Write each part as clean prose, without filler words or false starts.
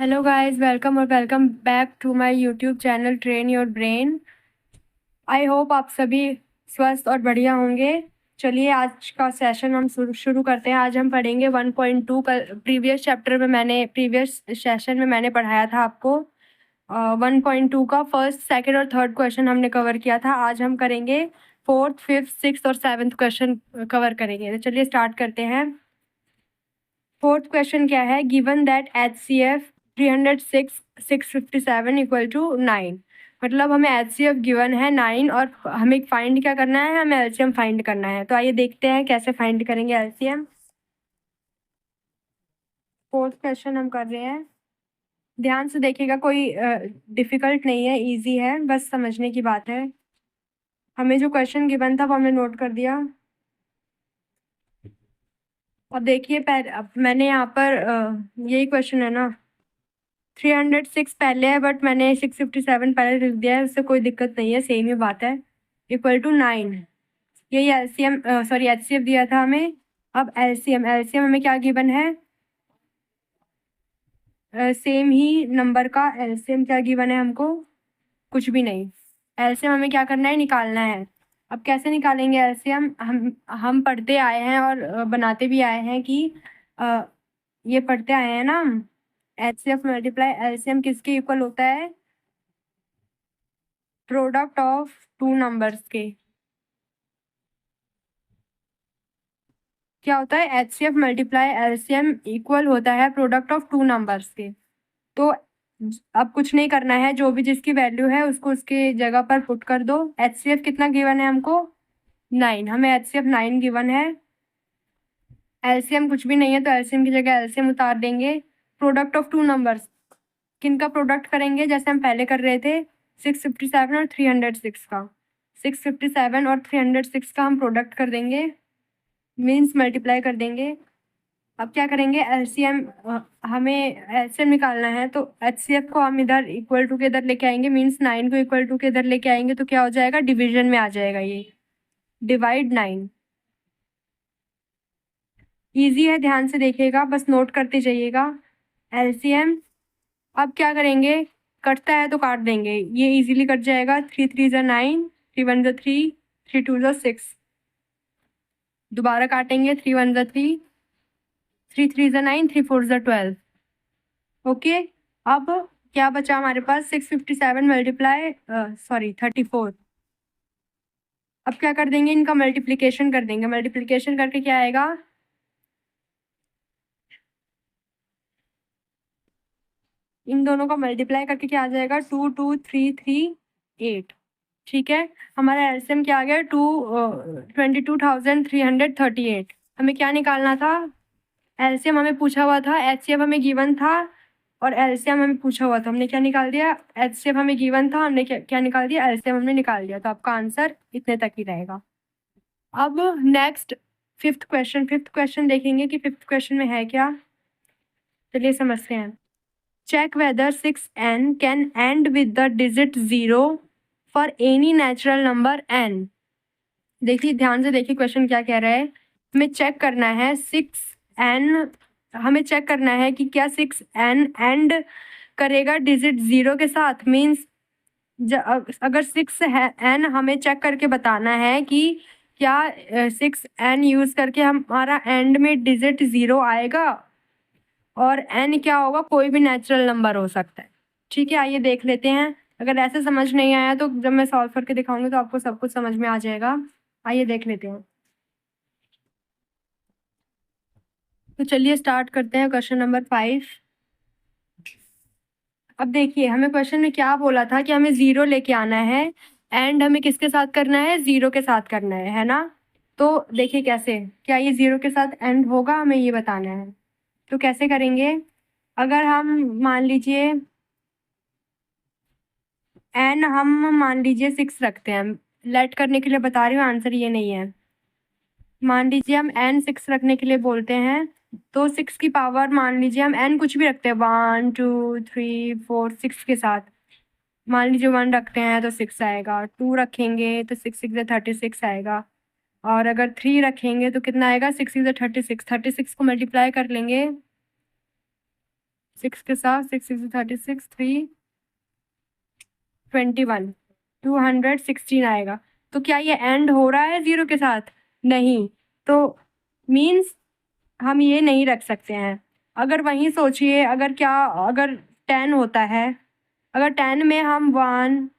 Hello guys, welcome और welcome back to my YouTube channel train your brain. I hope आप सभी स्वस्थ और बढ़िया होंगे। चलिए आज का सेशन हम शुरू करते हैं। आज हम पढ़ेंगे 1.2 का। प्रीवियस सेशन में मैंने पढ़ाया था आपको 1.2 का फर्स्ट, सेकंड और थर्ड क्वेश्चन हमने कवर किया था। आज हम करेंगे फोर्थ, फिफ्थ, सिक्स्थ और सेवन्थ क्वेश्चन कवर करेंगे। तो चलिए स्टार्ट करते हैं। फोर्थ क्वेश्चन क्या है? Given that HCF 306 657 equal to 9। मतलब हमें HCF गिवन है 9 और हमें फाइंड क्या करना है? हमें LCM फाइंड करना है। तो आइए देखते हैं कैसे फाइंड करेंगे LCM। फोर्थ क्वेश्चन हम कर रहे हैं, ध्यान से देखिएगा। कोई डिफिकल्ट नहीं है, इजी है, बस समझने की बात है। हमें जो क्वेश्चन गिवन था वो हमने नोट कर दिया। अब देखिए, अब मैंने यहाँ पर यही क्वेश्चन है ना, 306 पहले है बट मैंने 657 पहले लिख दिया है, उससे कोई दिक्कत नहीं है, सेम ही बात है। इक्वल टू 9, यही LCM सॉरी HCF दिया था हमें। अब LCM हमें क्या गिवन है? सेम ही नंबर का LCM क्या गिवन है हमको? कुछ भी नहीं। LCM हमें क्या करना है? निकालना है। अब कैसे निकालेंगे LCM? हम पढ़ते आए हैं और बनाते भी आए हैं कि ये पढ़ते आए हैं ना, HCF मल्टीप्लाई LCM किसके इक्वल होता है? प्रोडक्ट ऑफ टू नंबर्स के। क्या होता है? HCF मल्टीप्लाई LCM इक्वल होता है प्रोडक्ट ऑफ टू नंबर्स के। तो अब कुछ नहीं करना है, जो भी जिसकी वैल्यू है उसको उसके जगह पर पुट कर दो। HCF कितना गिवन है हमको? 9। हमें HCF 9 गिवन है। LCM कुछ भी नहीं है तो LCM की जगह LCM उतार देंगे। प्रोडक्ट ऑफ टू नंबर्स, किनका प्रोडक्ट करेंगे? जैसे हम पहले कर रहे थे 657 और 306 का। 657 और 306 का हम प्रोडक्ट कर देंगे, मीन्स मल्टीप्लाई कर देंगे। अब क्या करेंगे? LCM, हमें LCM निकालना है तो HCF को हम इधर इक्वल टू के इधर लेके आएंगे, मीन्स 9 को इक्वल टू के इधर लेके आएंगे तो क्या हो जाएगा? डिवीजन में आ जाएगा, ये डिवाइड 9। ईजी है, ध्यान से देखिएगा, बस नोट करते जाइएगा। LCM अब क्या करेंगे? कटता है तो काट देंगे, ये इजीली कट जाएगा। 3 3 ज़ा 9, 3 1 ज़ा 3, 3 2 ज़ा 6। दोबारा काटेंगे, 3 1 ज़ा 3, 3 3 ज़ा 9, 3 4 ज़ा 12। ओके, अब क्या बचा हमारे पास? 657 मल्टीप्लाई 34। अब क्या कर देंगे? इनका मल्टीप्लिकेशन कर देंगे। मल्टीप्लिकेशन करके क्या आएगा? इन दोनों का मल्टीप्लाई करके क्या आ जाएगा? 2 2 3 3 8। ठीक है, हमारा LCM क्या आ गया? 22,338। हमें क्या निकालना था? LCM हमें पूछा हुआ था, HCF हमें गिवन था और LCM हमें पूछा हुआ था। हमने क्या निकाल दिया? HCF हमें गिवन था, हमने क्या निकाल दिया? LCM हमने निकाल दिया। तो आपका आंसर इतने तक ही रहेगा। अब नेक्स्ट फिफ्थ क्वेश्चन देखेंगे कि फिफ्थ क्वेश्चन में है क्या। चलिए समझते हैं। Check whether 6n can end with the digit 0 for any natural number n। देखिए, ध्यान से देखिए क्वेश्चन क्या कह रहा है। हमें चेक करना है 6n, हमें चेक करना है कि क्या 6n एंड करेगा डिजिट 0 के साथ। मीन्स अगर 6n हमें चेक करके बताना है कि क्या 6n यूज करके हमारा एंड में डिजिट 0 आएगा, और n क्या होगा? कोई भी नेचुरल नंबर हो सकता है। ठीक है, आइए देख लेते हैं। अगर ऐसे समझ नहीं आया तो जब मैं सॉल्व करके दिखाऊंगी तो आपको सब कुछ समझ में आ जाएगा। आइए देख लेते हैं। तो चलिए स्टार्ट करते हैं क्वेश्चन नंबर 5। अब देखिए, हमें क्वेश्चन में क्या बोला था कि हमें 0 लेके आना है, एंड हमें किसके साथ करना है? 0 के साथ करना है ना। तो देखिए कैसे, क्या ये 0 के साथ एंड होगा? हमें ये बताना है। तो कैसे करेंगे? अगर हम मान लीजिए एन हम मान लीजिए 6 रखते हैं, लेट करने के लिए बता रही हूँ, आंसर ये नहीं है। मान लीजिए हम n 6 रखने के लिए बोलते हैं, तो 6 की पावर मान लीजिए हम n कुछ भी रखते हैं, 1 2 3 4 6 के साथ। मान लीजिए 1 रखते हैं तो 6 आएगा, 2 रखेंगे तो 6 6 36 आएगा, और अगर 3 रखेंगे तो कितना आएगा? 6 6 36। 36 को मल्टीप्लाई कर लेंगे 6 के साथ 6 6 36 3 21 216 आएगा। तो क्या ये एंड हो रहा है 0 के साथ? नहीं। तो मीन्स हम ये नहीं रख सकते हैं। अगर वहीं सोचिए, अगर 10 होता है, अगर 10 में हम 1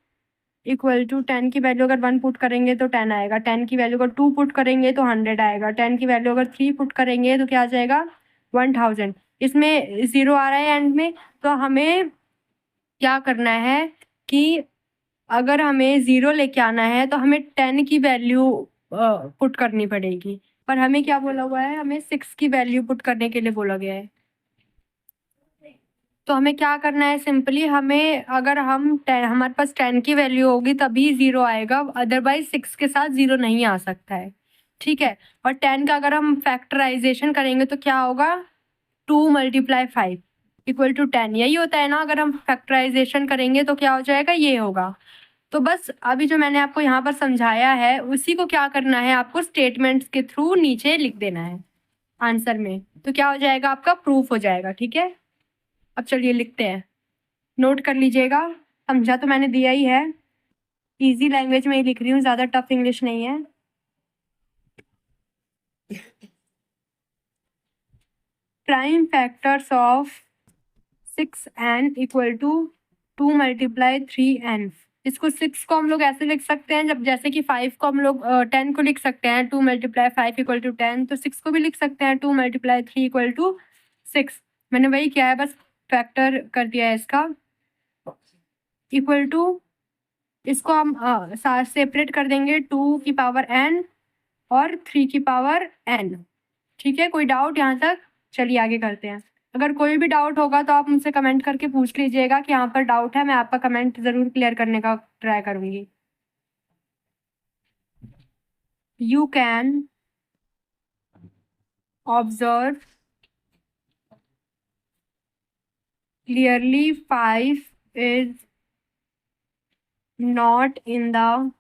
इक्वल टू 10 की वैल्यू अगर 1 पुट करेंगे तो 10 आएगा, 10 की वैल्यू अगर 2 पुट करेंगे तो 100 आएगा, 10 की वैल्यू अगर 3 पुट करेंगे तो क्या आ जाएगा? 1000। इसमें 0 आ रहा है एंड में, तो हमें क्या करना है कि अगर हमें 0 लेके आना है तो हमें 10 की वैल्यू पुट करनी पड़ेगी। पर हमें क्या बोला हुआ है? हमें 6 की वैल्यू पुट करने के लिए बोला गया है। तो हमें क्या करना है? सिंपली हमें, अगर हमारे पास 10 की वैल्यू होगी तभी 0 आएगा, अदरवाइज 6 के साथ 0 नहीं आ सकता है। ठीक है। और 10 का अगर हम फैक्टराइजेशन करेंगे तो क्या होगा? 2 × 5 इक्वल टू 10। यही होता है ना, अगर हम फैक्टराइजेशन करेंगे तो क्या हो जाएगा? ये होगा। तो बस अभी जो मैंने आपको यहाँ पर समझाया है उसी को क्या करना है, आपको स्टेटमेंट्स के थ्रू नीचे लिख देना है आंसर में। तो क्या हो जाएगा? आपका प्रूफ हो जाएगा। ठीक है। अब चलिए लिखते हैं, नोट कर लीजिएगा। समझा तो मैंने दिया ही है, इजी लैंग्वेज में ही लिख रही हूँ, ज़्यादा टफ इंग्लिश नहीं है। Prime factors of 6n equal to 2 × 3n। इसको 6 को हम लोग ऐसे लिख सकते हैं, जब जैसे कि 5 को हम लोग 10 को लिख सकते हैं 2 × 5 इक्वल टू 10, तो 6 को भी लिख सकते हैं 2 × 3 इक्वल टू 6। मैंने वही किया है, बस फैक्टर कर दिया है इसका। इक्वल टू, इसको हम सेपरेट कर देंगे 2 की पावर n और 3 की पावर n। ठीक है, कोई डाउट यहाँ तक? चलिए आगे करते हैं। अगर कोई भी डाउट होगा तो आप मुझसे कमेंट करके पूछ लीजिएगा कि यहाँ पर डाउट है, मैं आपका कमेंट ज़रूर क्लियर करने का ट्राई करूँगी। You can observe clearly 5 is not in the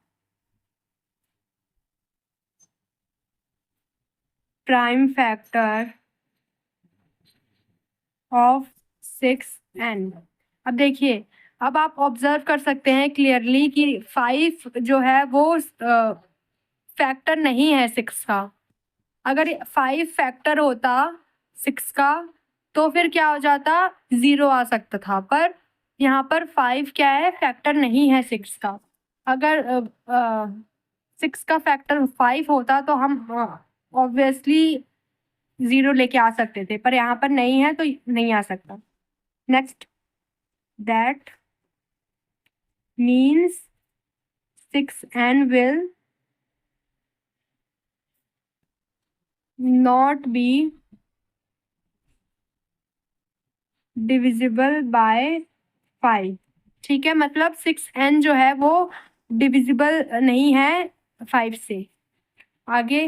prime factor of 6n। अब देखिए, अब आप ऑब्जर्व कर सकते हैं क्लियरली कि 5 जो है वो फैक्टर नहीं है 6 का। अगर 5 फैक्टर होता 6 का तो फिर क्या हो जाता? 0 आ सकता था, पर यहाँ पर 5 क्या है? फैक्टर नहीं है 6 का। अगर 6 का फैक्टर 5 होता तो हम ऑब्वियसली 0 लेके आ सकते थे, पर यहाँ पर नहीं है तो नहीं आ सकता। Next, that means 6n will not be divisible by 5। ठीक है, मतलब 6n जो है वो डिविजिबल नहीं है 5 से। आगे,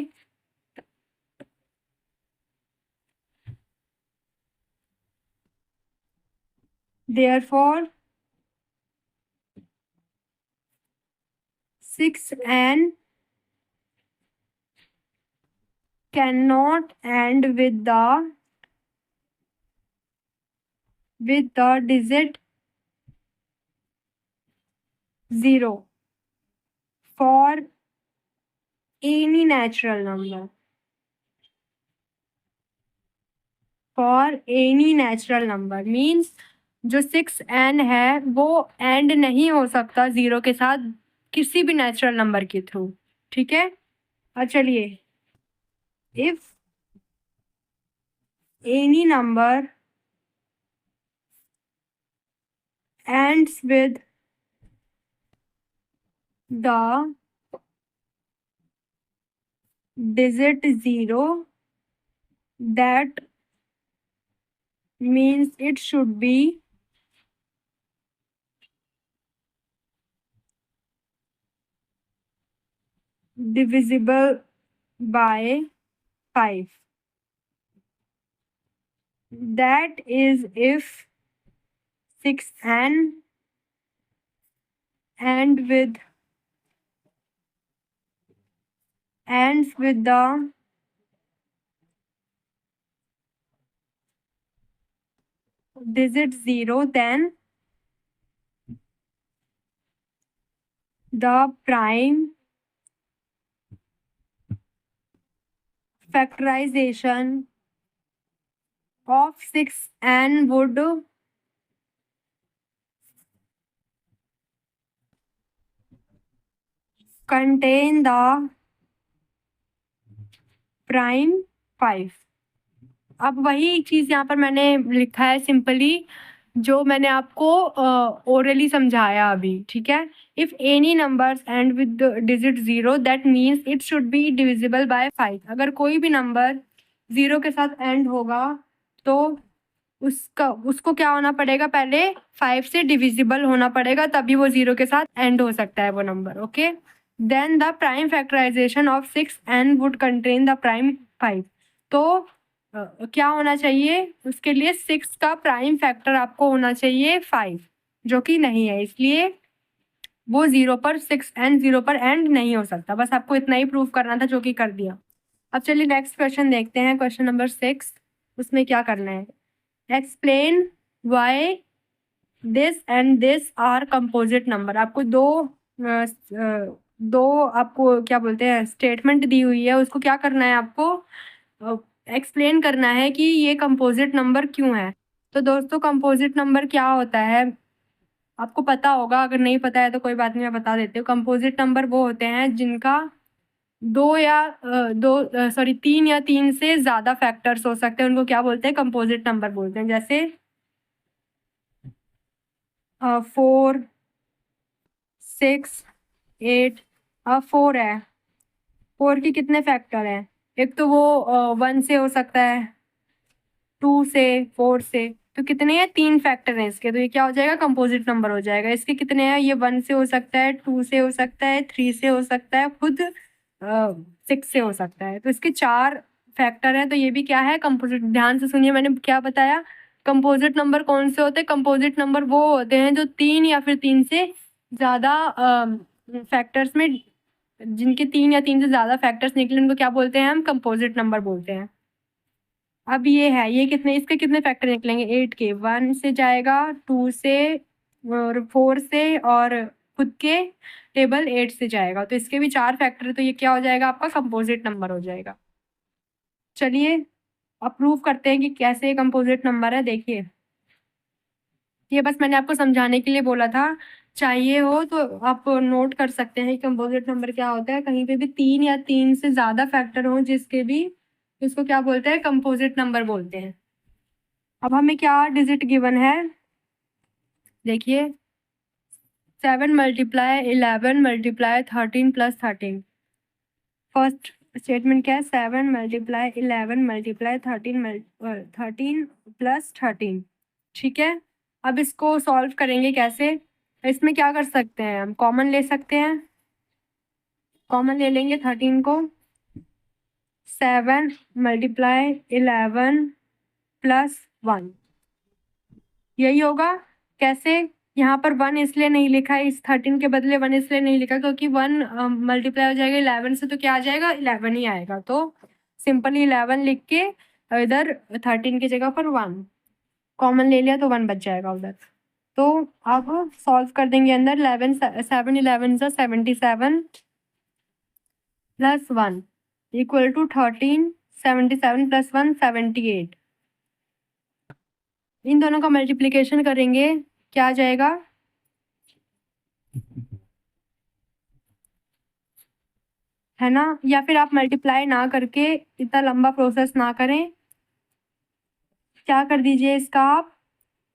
therefore 6n cannot end with the digit 0 for any natural number। For any natural number means जो 6n है वो एंड नहीं हो सकता 0 के साथ किसी भी नेचुरल नंबर के थ्रू। ठीक है। और चलिए, if any number ends with the digit 0, that means it should be divisible by 5। That is if 6n ends with digit 0, then the prime factorization of 6n would contain the prime 5। अब वही चीज यहाँ पर मैंने लिखा है simply, जो मैंने आपको ओरली समझाया अभी, ठीक है। If any numbers and with digit 0 that means it should be divisible by 5। अगर कोई भी नंबर 0 के साथ एंड होगा तो उसको क्या होना पड़ेगा, पहले 5 से डिविजिबल होना पड़ेगा, तभी वो 0 के साथ एंड हो सकता है वो number. Okay, then the prime factorisation of 6n would contain the prime 5। तो क्या होना चाहिए उसके लिए, 6 का प्राइम फैक्टर आपको होना चाहिए 5, जो कि नहीं है, इसलिए वो 0 पर 6n 0 पर एंड नहीं हो सकता। बस आपको इतना ही प्रूव करना था, जो कि कर दिया। अब चलिए नेक्स्ट क्वेश्चन देखते हैं, क्वेश्चन नंबर 6। उसमें क्या करना है, explain why this and this are composite number. आपको दो आपको क्या बोलते हैं स्टेटमेंट दी हुई है, उसको क्या करना है, आपको एक्सप्लेन करना है कि ये कंपोजिट नंबर क्यों है। तो दोस्तों कंपोजिट नंबर क्या होता है आपको पता होगा, अगर नहीं पता है तो कोई बात नहीं, मैं बता देती हूँ। कंपोजिट नंबर वो होते हैं जिनका तीन या तीन से ज्यादा फैक्टर्स हो सकते हैं, उनको क्या बोलते हैं, कंपोजिट नंबर बोलते हैं। जैसे 4, 6, 8। अब 4 है, 4 के कितने फैक्टर हैं, एक तो वो 1 से हो सकता है, 2 से, 4 से, तो कितने हैं, 3 फैक्टर हैं इसके, तो ये क्या हो जाएगा, कंपोजिट नंबर हो जाएगा। इसके कितने हैं, ये 1 से हो सकता है, 2 से हो सकता है, 3 से हो सकता है, खुद 6 से हो सकता है। तो इसके 4 फैक्टर हैं, तो ये भी क्या है, कंपोजिट। ध्यान से सुनिए मैंने क्या बताया। कंपोजिट नंबर कौन से होते हैं, कंपोजिट नंबर वो होते हैं जो 3 या फिर 3 से ज़्यादा फैक्टर्स में, जिनके 3 या 3 से ज़्यादा फैक्टर्स निकले उनको क्या बोलते हैं, हम कंपोजिट नंबर बोलते हैं। अब ये है, ये कितने, इसके कितने फैक्टर निकलेंगे, 8 के, 1 से जाएगा, 2 से और 4 से, और खुद के टेबल 8 से जाएगा, तो इसके भी 4 फैक्टर है, तो ये क्या हो जाएगा, आपका कंपोजिट नंबर हो जाएगा। चलिए अब प्रूव करते हैं कि कैसे कंपोजिट नंबर है। देखिए ये बस मैंने आपको समझाने के लिए बोला था, चाहिए हो तो आप नोट कर सकते हैं कंपोजिट नंबर क्या होता है। कहीं पे भी 3 या 3 से ज़्यादा फैक्टर हो जिसके भी, इसको क्या बोलते हैं, कंपोजिट नंबर बोलते हैं। अब हमें क्या डिजिट गिवन है, देखिए 7 multiply 11 multiply 13 plus 13। First statement क्या है, 7 मल्टीप्लाई 11 मल्टीप्लाई 13 प्लस 13, ठीक है। अब इसको सॉल्व करेंगे कैसे, इसमें क्या कर सकते हैं, हम कॉमन ले सकते हैं, कॉमन ले लेंगे 13 को। 7 मल्टीप्लाई 11 प्लस 1, यही होगा। कैसे, यहाँ पर 1 इसलिए नहीं लिखा है, इस 13 के बदले 1 इसलिए नहीं लिखा क्योंकि 1 मल्टीप्लाई हो जाएगा 11 से, तो क्या आ जाएगा, 11 ही आएगा। तो सिंपली 11 लिख के इधर 13 की जगह पर 1 कॉमन ले लिया, तो 1 बच जाएगा उधर। तो अब सॉल्व कर देंगे अंदर, 7 11 सा 77 प्लस 1 इक्वल टू 13, 77 प्लस 1 78। इन दोनों का मल्टीप्लिकेशन करेंगे, क्या आ जाएगा, है ना। या फिर आप मल्टीप्लाई ना करके इतना लंबा प्रोसेस ना करें, क्या कर दीजिए इसका, आप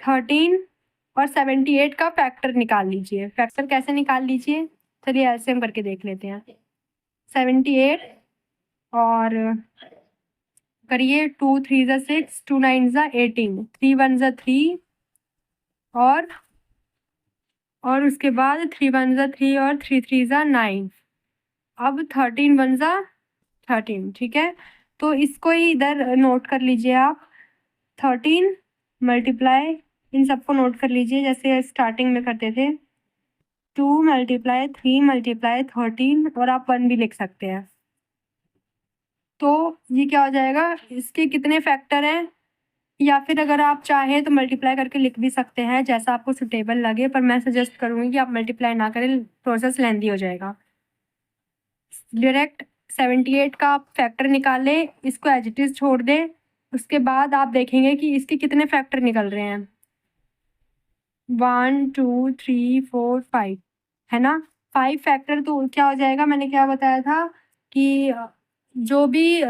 13 और 78 का फैक्टर निकाल लीजिए। फैक्टर कैसे निकाल लीजिए, चलिए एलसीएम करके देख लेते हैं। 78 और करिए, 2 3 ज़ा 6, 2 9 ज़ा 18, 3 1 ज़ा 3, और उसके बाद 3 1 ज़ा 3 और 3 3 ज़ा 9। अब 13 1 ज़ा 13, ठीक है। तो इसको ही इधर नोट कर लीजिए आप, 13 मल्टीप्लाई, इन सबको नोट कर लीजिए जैसे स्टार्टिंग में करते थे, 2 मल्टीप्लाई 3 मल्टीप्लाई 13, और आप 1 भी लिख सकते हैं। तो ये क्या हो जाएगा, इसके कितने फैक्टर हैं, या फिर अगर आप चाहें तो मल्टीप्लाई करके लिख भी सकते हैं, जैसा आपको सुटेबल लगे, पर मैं सजेस्ट करूँगी कि आप मल्टीप्लाई ना करें, प्रोसेस लेंदी हो जाएगा। डायरेक्ट 78 का आप फैक्टर निकालें, इसको एज इट इज़ छोड़ दें, उसके बाद आप देखेंगे कि इसके कितने फैक्टर निकल रहे हैं। 1 2 3 4 5 है ना। 5 फैक्टर तो क्या हो जाएगा, मैंने क्या बताया था कि जो भी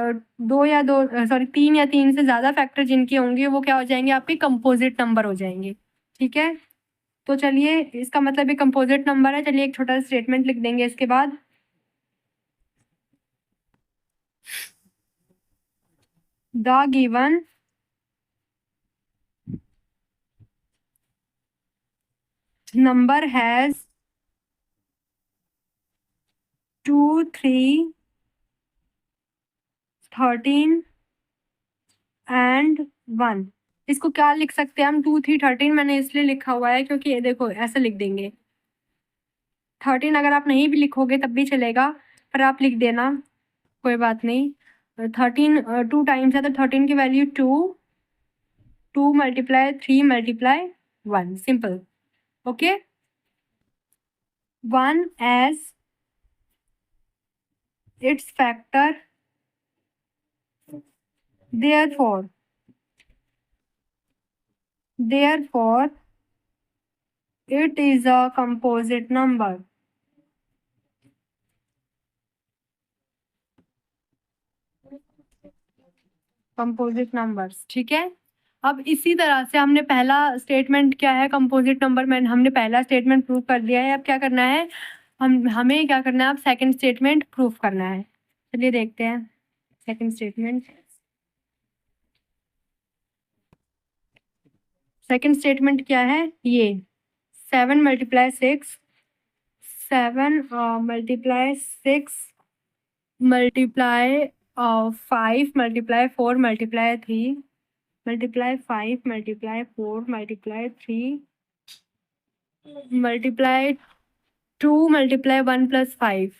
2 या 2 सॉरी 3 या 3 से ज़्यादा फैक्टर जिनके होंगे वो क्या हो जाएंगे, आपके कंपोजिट नंबर हो जाएंगे। ठीक है, तो चलिए इसका मतलब ये कंपोजिट नंबर है। चलिए एक छोटा सा स्टेटमेंट लिख देंगे इसके बाद। The given number has 2 3 13 and 1। इसको क्या लिख सकते हैं हम, 2 3 13 मैंने इसलिए लिखा हुआ है क्योंकि ये देखो ऐसे लिख देंगे। 13 अगर आप नहीं भी लिखोगे तब भी चलेगा, पर आप लिख देना, कोई बात नहीं। 13 2 टाइम्स है तो 13 की value 2, 2 multiply 3 multiply 1, simple. Okay, 1 as its factor, therefore it is a composite number। Composite numbers, ठीक है। अब इसी तरह से हमने पहला स्टेटमेंट क्या है, कंपोजिट नंबर में हमने पहला स्टेटमेंट प्रूव कर दिया है। अब क्या करना है, हमें क्या करना है, अब सेकंड स्टेटमेंट प्रूव करना है। चलिए देखते हैं सेकंड स्टेटमेंट। सेकंड स्टेटमेंट क्या है, ये 7 multiply 6 multiply 6 multiply 5 multiply 4 multiply 3 multiply 5 multiply 4 multiply 3 multiply 2 multiply 1 plus 5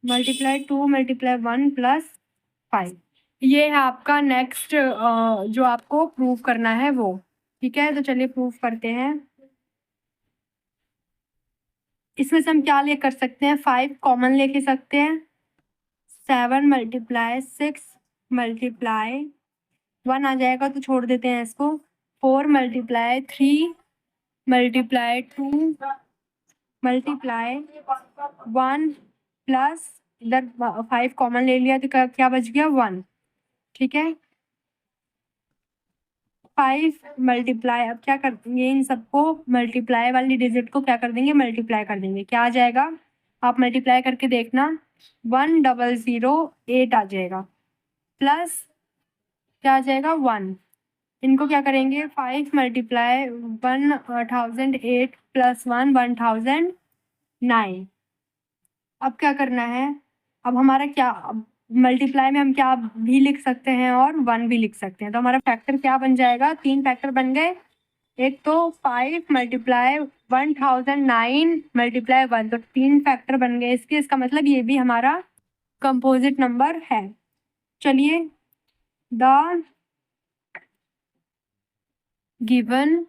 multiply 2 multiply 1 plus 5। ये है आपका नेक्स्ट जो आपको प्रूव करना है वो। ठीक है, तो चलिए प्रूव करते हैं। इसमें से हम क्या ले कर सकते हैं, 5 कॉमन लेके सकते हैं। 7 मल्टीप्लाई 6 मल्टीप्लाई 1 आ जाएगा तो छोड़ देते हैं इसको। 4 मल्टीप्लाई 3 मल्टीप्लाई 2 मल्टीप्लाई 1 प्लस इधर 5 कॉमन ले लिया तो क्या बच गया, 1। ठीक है, 5 मल्टीप्लाई, अब क्या कर देंगे, इन सबको मल्टीप्लाई वाली डिजिट को क्या कर देंगे, मल्टीप्लाई कर देंगे। क्या आ जाएगा, आप मल्टीप्लाई करके देखना, 1008 आ जाएगा, प्लस क्या आ जाएगा, 1। इनको क्या करेंगे, 5 मल्टीप्लाई 1008 प्लस 1 1009। अब क्या करना है, अब हमारा क्या, मल्टीप्लाई में हम क्या भी लिख सकते हैं और 1 भी लिख सकते हैं। तो हमारा फैक्टर क्या बन जाएगा, 3 फैक्टर बन गए। एक तो 5 मल्टीप्लाई 1009 मल्टीप्लाई 1, तो 3 फैक्टर बन गए इसके। इसका मतलब ये भी हमारा कंपोजिट नंबर है। चलिए, the given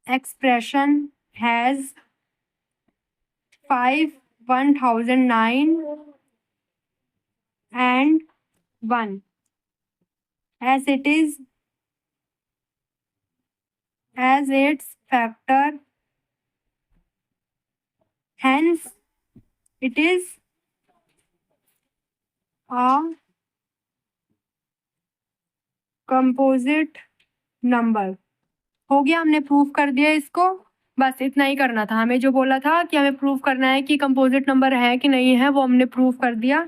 expression has 5 1009 and 1 as it is as its factor, hence it is a composite number। हो गया, हमने प्रूफ कर दिया इसको। बस इतना ही करना था, हमें जो बोला था कि हमें प्रूफ करना है कि कंपोजिट नंबर है कि नहीं है, वो हमने प्रूफ कर दिया।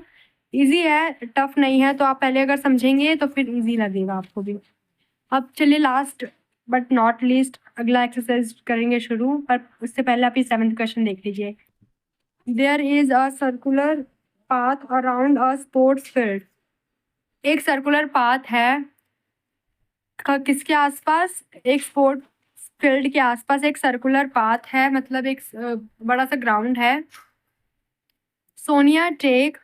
इजी है, टफ नहीं है, तो आप पहले अगर समझेंगे तो फिर इजी लगेगा आपको भी। अब चलिए लास्ट बट नॉट लीस्ट अगला एक्सरसाइज करेंगे शुरू, पर उससे पहले आप ये 7th क्वेश्चन देख लीजिए। There is a circular path around a sports field. एक सर्कुलर पाथ है किसके आसपास, एक स्पोर्ट फील्ड के आसपास एक सर्कुलर पाथ है, मतलब एक बड़ा सा ग्राउंड है। Sonia take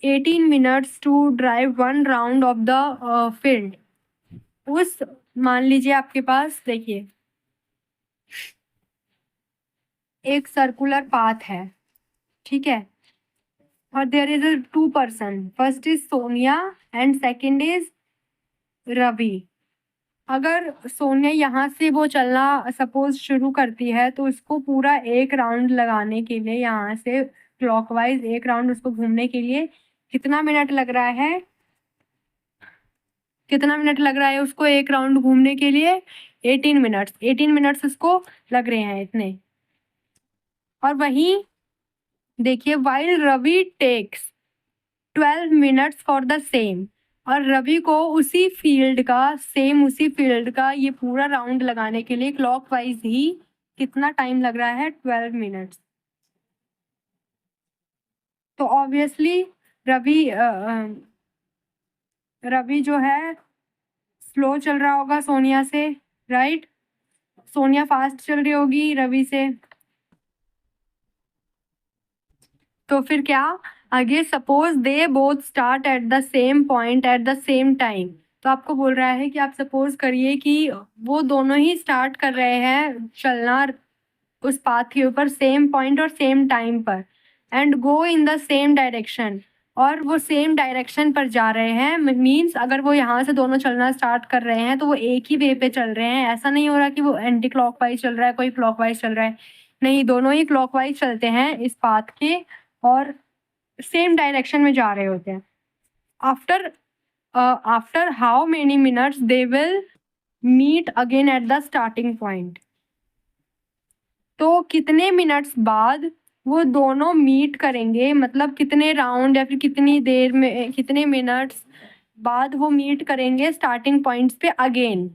18 minutes to drive 1 round of the field. उस मान लीजिए आपके पास देखिए एक सर्कुलर पाथ है, ठीक है, और there is 2 person, first is Sonia and second is Ravi. अगर सोनिया यहाँ से वो चलना सपोज शुरू करती है तो उसको पूरा एक राउंड लगाने के लिए, यहाँ से क्लॉकवाइज एक राउंड उसको घूमने के लिए कितना मिनट लग रहा है, कितना मिनट लग रहा है उसको एक राउंड घूमने के लिए? 18 मिनट्स, 18 मिनट्स उसको लग रहे हैं इतने। और वहीं देखिए while Ravi takes 12 minutes for the same, और रवि को उसी फील्ड का ये पूरा राउंड लगाने के लिए क्लॉकवाइज ही कितना टाइम लग रहा है? 12 मिनट्स। तो ऑब्वियसली रवि जो है स्लो चल रहा होगा सोनिया से, राइट? सोनिया फास्ट चल रही होगी रवि से। तो फिर क्या आगे, suppose they both start at the same point at the same time. तो आपको बोल रहा है कि आप सपोज करिए कि वो दोनों ही स्टार्ट कर रहे हैं चलना उस पाथ के ऊपर सेम पॉइंट और सेम टाइम पर, and go in the same direction, और वो सेम डायरेक्शन पर जा रहे हैं। मीन्स अगर वो यहाँ से दोनों चलना स्टार्ट कर रहे हैं तो वो एक ही वे पे चल रहे हैं। ऐसा नहीं हो रहा कि वो एंटी क्लॉकवाइज चल रहा है, कोई क्लॉकवाइज चल रहा है, नहीं, दोनों ही क्लॉकवाइज चलते हैं इस पाथ के और सेम डायरेक्शन में जा रहे होते हैं। After how many minutes they will meet again at the starting point. तो कितने मिनट्स बाद वो दोनों मीट करेंगे, मतलब कितने राउंड या फिर कितनी देर में, कितने मिनट्स बाद वो मीट करेंगे स्टार्टिंग पॉइंट्स पे अगेन,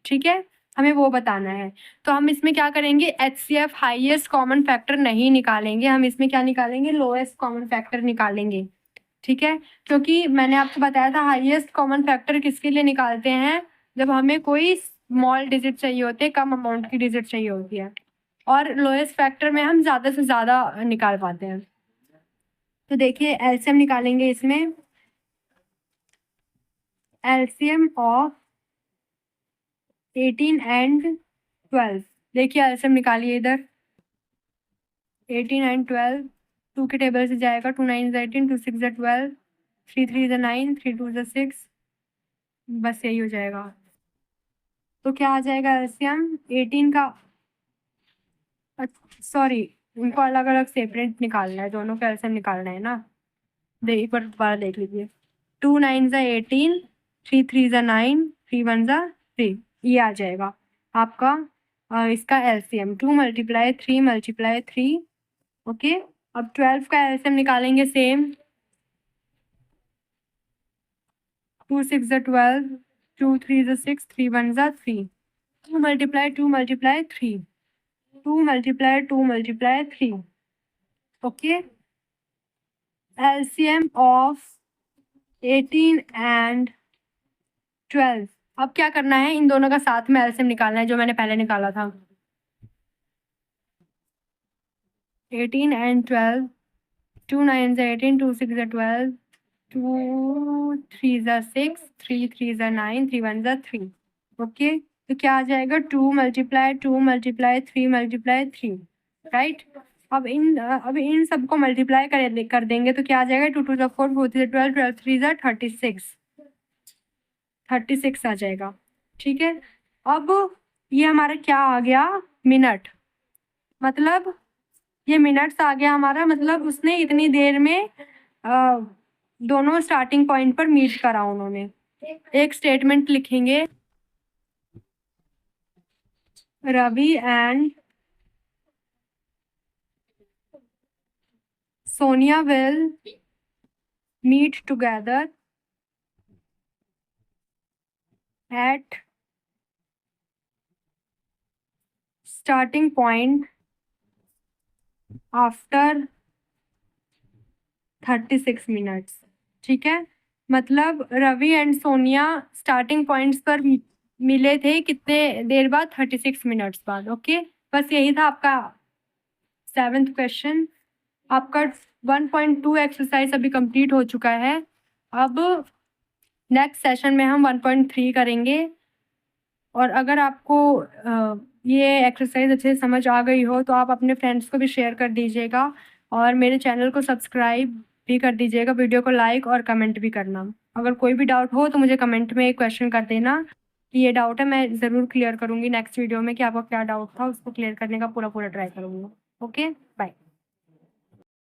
ठीक है, हमें वो बताना है। तो हम इसमें क्या करेंगे, HCF हाईएस्ट कॉमन फैक्टर नहीं निकालेंगे, हम इसमें क्या निकालेंगे, लोएस्ट कॉमन फैक्टर निकालेंगे, ठीक है। क्योंकि मैंने आपको बताया था हाईएस्ट कॉमन फैक्टर किसके लिए निकालते हैं, जब हमें कोई स्मॉल डिजिट चाहिए होते हैं, कम अमाउंट की डिजिट चाहिए होती है, और लोएस्ट फैक्टर में हम ज़्यादा से ज़्यादा निकाल पाते हैं। तो देखिए एलसीएम निकालेंगे इसमें, एलसीएम ऑफ 18 एंड 12। देखिए एलसीएम निकालिए इधर, 18 एंड 12 2 के टेबल से जाएगा, 2 9 18, 2 6 12, 3 3 9, 3 2 6, बस यही हो जाएगा। तो क्या आ जाएगा एलसीएम 18 का, सॉरी उनको अलग अलग सेपरेट निकालना है, दोनों का एलसीएम निकालना है ना। एक बार दोबारा देख लीजिए, 2 9 18, 3 3 9, 3 1 3, ये आ जाएगा आपका इसका एलसीएम। 2 × 3 × 3, ओके। अब 12 का एलसीएम निकालेंगे same, 2 6 12, 2 3 6, 3 1 3, 2 × 2 × 3, 2 × 2 × 3, okay. LCM of 18 and 12। अब क्या करना है, इन दोनों का साथ में एलसीएम निकालना है जो मैंने पहले निकाला था। 18 एंड 12, 2 9 18, 2 6 12, 2 3 6, 3 3 9, 3 1 3, ओके। तो क्या आ जाएगा, 2 × 2 × 3 × 3, राइट। अब इन सबको मल्टीप्लाई कर देंगे तो क्या आ जाएगा, 2 2 4, 4 3 12, 12 3 36 आ जाएगा, ठीक है। अब ये हमारा क्या आ गया, मिनट, मतलब ये मिनट्स आ गया हमारा, मतलब उसने इतनी देर में दोनों स्टार्टिंग पॉइंट पर मीट करा उन्होंने। एक स्टेटमेंट लिखेंगे, Ravi and Sonia will meet together at starting point after 36 minutes, ठीक है। मतलब Ravi and Sonia starting points पर मिले थे कितने देर बाद, 36 मिनट्स बाद, ओके। बस यही था आपका 7th क्वेश्चन। आपका 1.2 एक्सरसाइज अभी कंप्लीट हो चुका है। अब नेक्स्ट सेशन में हम 1.3 करेंगे। और अगर आपको ये एक्सरसाइज अच्छे से समझ आ गई हो तो आप अपने फ्रेंड्स को भी शेयर कर दीजिएगा और मेरे चैनल को सब्सक्राइब भी कर दीजिएगा। वीडियो को लाइक और कमेंट भी करना। अगर कोई भी डाउट हो तो मुझे कमेंट में एक क्वेश्चन कर देना कि ये डाउट है, मैं ज़रूर क्लियर करूँगी नेक्स्ट वीडियो में कि आपका क्या डाउट था, उसको क्लियर करने का पूरा ट्राई करूँगी। Okay, bye.